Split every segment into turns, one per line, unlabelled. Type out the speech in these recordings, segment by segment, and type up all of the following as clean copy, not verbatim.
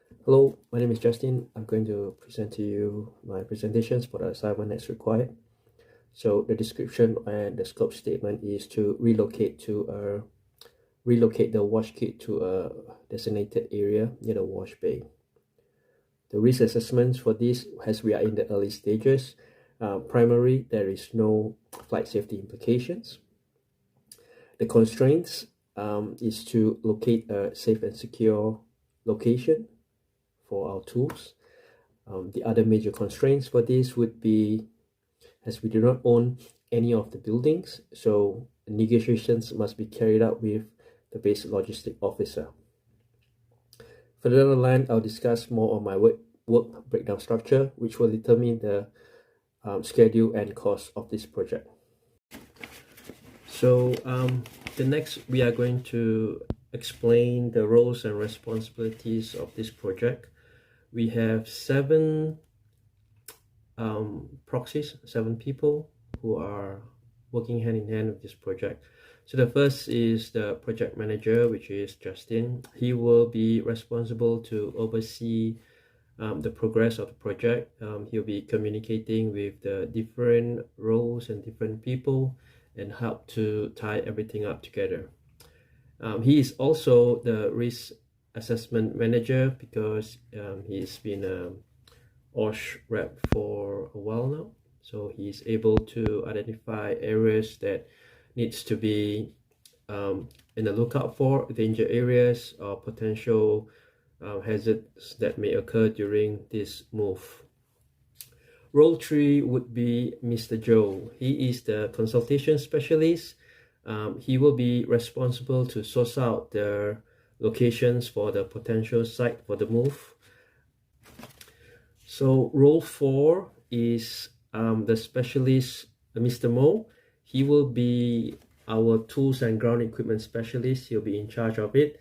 Hello, my name is Justin. I'm going to present to you my presentations for the assignment that's required. So the description and the scope statement is to relocate the wash kit to a designated area near the wash bay. The risk assessments for this, as we are in the early stages, primary, there is no flight safety implications. The constraints is to locate a safe and secure location for our tools. The other major constraints for this would be, as we do not own any of the buildings, so negotiations must be carried out with the base logistic officer. Further down the line, I'll discuss more on my work breakdown structure, which will determine the schedule and cost of this project. So the next, we are going to explain the roles and responsibilities of this project. We have seven proxies, 7 people who are working hand in hand with this project. So the first is the project manager, which is Justin. He will be responsible to oversee the progress of the project. He'll be communicating with the different roles and different people and help to tie everything up together. He is also the risk assessment manager because he's been a OSH rep for a while now, so he's able to identify areas that needs to be in the lookout for, danger areas or potential hazards that may occur during this move. Role 3 would be Mr. Joe. He is the consultation specialist. He will be responsible to source out the locations for the potential site for the move. So role 4 is the specialist, Mr. Mo. He will be our tools and ground equipment specialist. He'll be in charge of it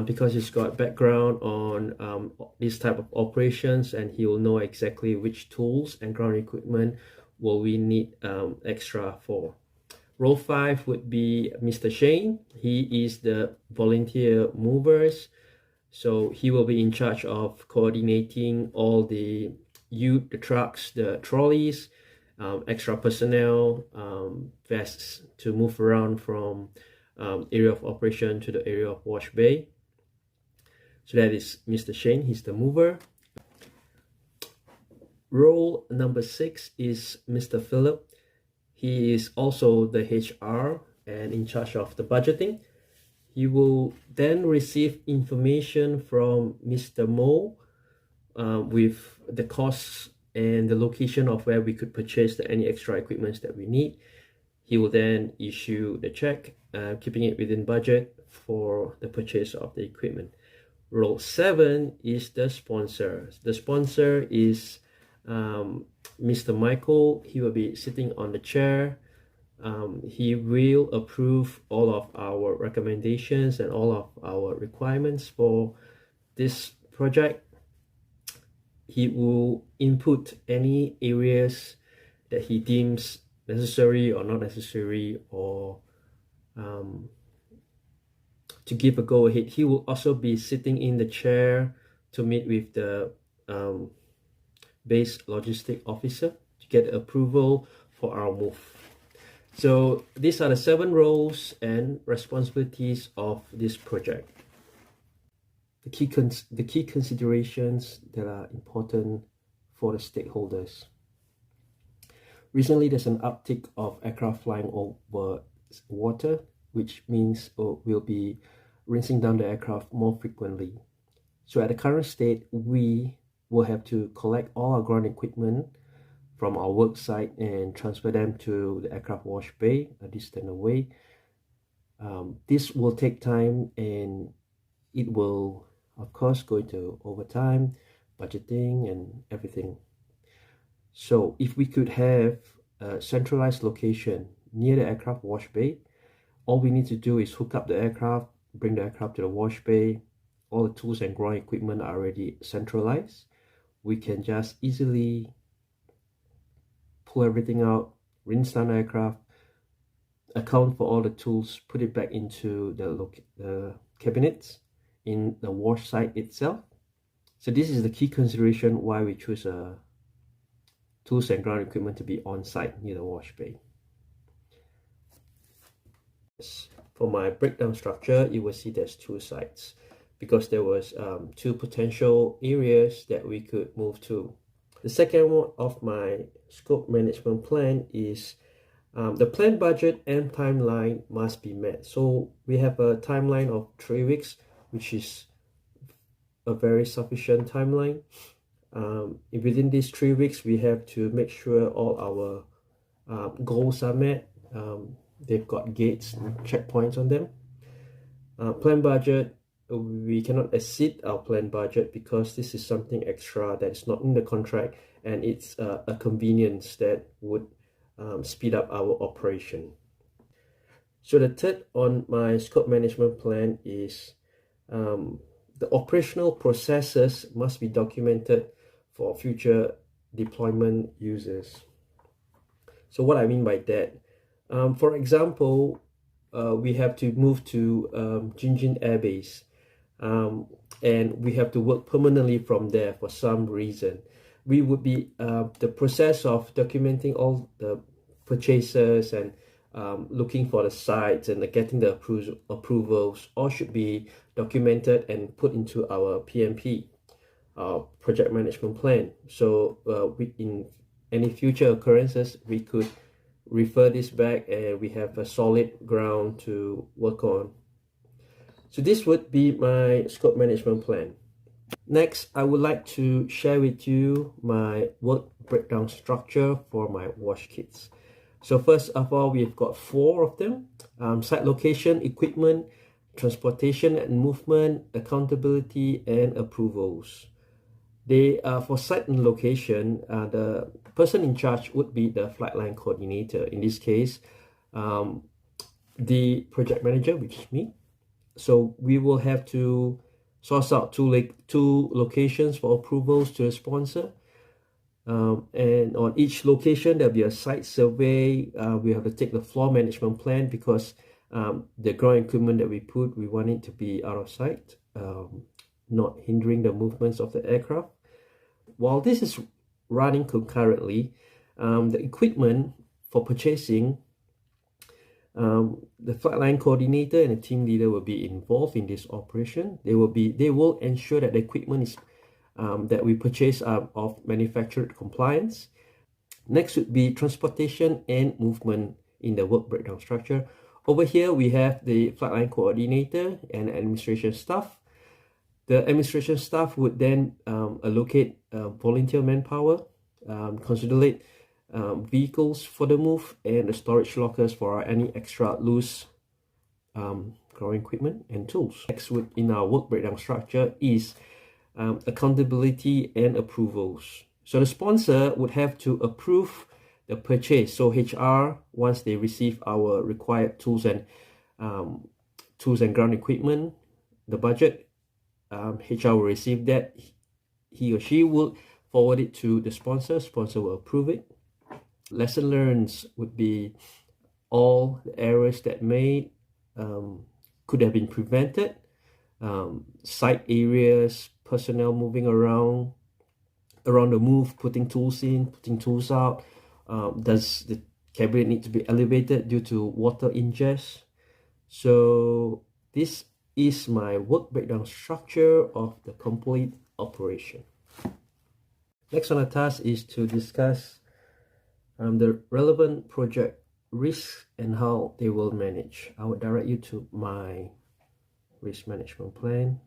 because he's got background on this type of operations, and he will know exactly which tools and ground equipment will we need extra for. Role 5 would be Mr. Shane. He is the volunteer movers. So he will be in charge of coordinating all the trucks, the trolleys, extra personnel, vests to move around from area of operation to the area of wash bay. So that is Mr. Shane, he's the mover. Role number 6 is Mr. Philip. He is also the HR and in charge of the budgeting. He will then receive information from Mr. Mo with the costs and the location of where we could purchase any extra equipment that we need. He will then issue the check, keeping it within budget for the purchase of the equipment. Role 7 is the sponsor. The sponsor is Mr. Michael. He will be sitting on the chair. He will approve all of our recommendations and all of our requirements for this project. He will input any areas that he deems necessary or not necessary, or to give a go ahead. He will also be sitting in the chair to meet with the base logistic officer to get approval for our move. So these are the 7 roles and responsibilities of this project. The key considerations that are important for the stakeholders. Recently, there's an uptick of aircraft flying over water, which means we'll be rinsing down the aircraft more frequently. So at the current state, we will have to collect all our ground equipment from our work site and transfer them to the aircraft wash bay a distance away. This will take time, and it will of course go into overtime, budgeting and everything. So if we could have a centralized location near the aircraft wash bay, all we need to do is hook up the aircraft, bring the aircraft to the wash bay. All the tools and ground equipment are already centralized. We can just easily pull everything out, rinse down the aircraft, account for all the tools, put it back into the cabinets in the wash site itself, So this is the key consideration why we choose tools and ground equipment to be on site near the wash bay. For my breakdown structure, you will see there's two sites because there was two potential areas that we could move to. The second one of my scope management plan is the planned budget and timeline must be met. So we have a timeline of 3 weeks, which is a very sufficient timeline. Within these 3 weeks, we have to make sure all our goals are met. They've got gates and checkpoints on them. Planned budget, we cannot exceed our planned budget because this is something extra that is not in the contract, and it's a convenience that would speed up our operation. So the third on my scope management plan is the operational processes must be documented for future deployment users. So what I mean by that, for example, we have to move to Jinjin Air Base, and we have to work permanently from there for some reason. We would be the process of documenting all the purchases and looking for the sites and getting the approvals all should be documented and put into our PMP, project management plan. So in any future occurrences, we could refer this back and we have a solid ground to work on. So this would be my scope management plan. Next, I would like to share with you my work breakdown structure for my wash kits. So first of all, we've got 4 of them: site location, equipment, transportation and movement, accountability, and approvals. They are for site and location. The person in charge would be the flight line coordinator. In this case, the project manager, which is me. So we will have to source out two locations for approvals to the sponsor. And on each location, there'll be a site survey. We have to take the floor management plan because the ground equipment that we put, we want it to be out of sight, not hindering the movements of the aircraft. While this is running concurrently, the equipment for purchasing, the flight line coordinator and the team leader will be involved in this operation. They will ensure that the equipment is that we purchase are of manufactured compliance. Next would be transportation and movement in the work breakdown structure. Over here, we have the flight line coordinator and administration staff. The administration staff would then allocate volunteer manpower, consolidate vehicles for the move, and the storage lockers for any extra loose ground equipment and tools. Next would in our work breakdown structure is accountability and approvals. So the sponsor would have to approve the purchase. So HR, once they receive our required tools and ground equipment, the budget, HR will receive that. He or she will forward it to the sponsor. Sponsor will approve it. Lesson learned would be all the errors that could have been prevented. Site areas, personnel moving around the move, putting tools in, putting tools out. Does the cabinet need to be elevated due to water ingest? So this is my work breakdown structure of the complete operation. Next on the task is to discuss the relevant project risks and how they will manage. I would direct you to my risk management plan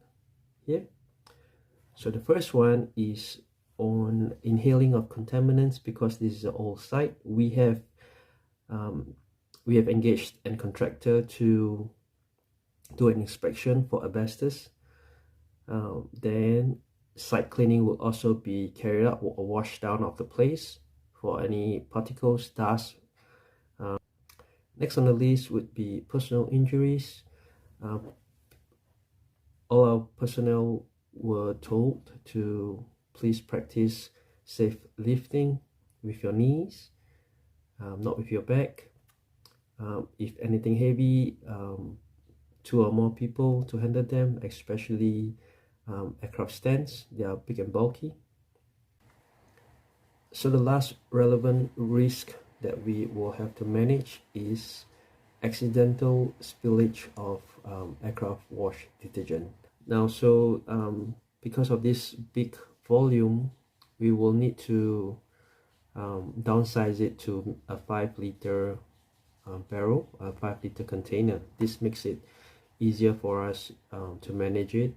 here. So the first one is on inhaling of contaminants. Because this is an old site, we have engaged a contractor to do an inspection for asbestos. Then site cleaning will also be carried out, or wash down of the place for any particles, dust. Next on the list would be personal injuries. All our personnel were told to please practice safe lifting with your knees, not with your back. If anything heavy, 2 or more people to handle them, especially aircraft stands. They are big and bulky. So the last relevant risk that we will have to manage is accidental spillage of aircraft wash detergent. Now, because of this big volume, we will need to downsize it to a 5-liter barrel, a 5-liter container. This makes it easier for us to manage it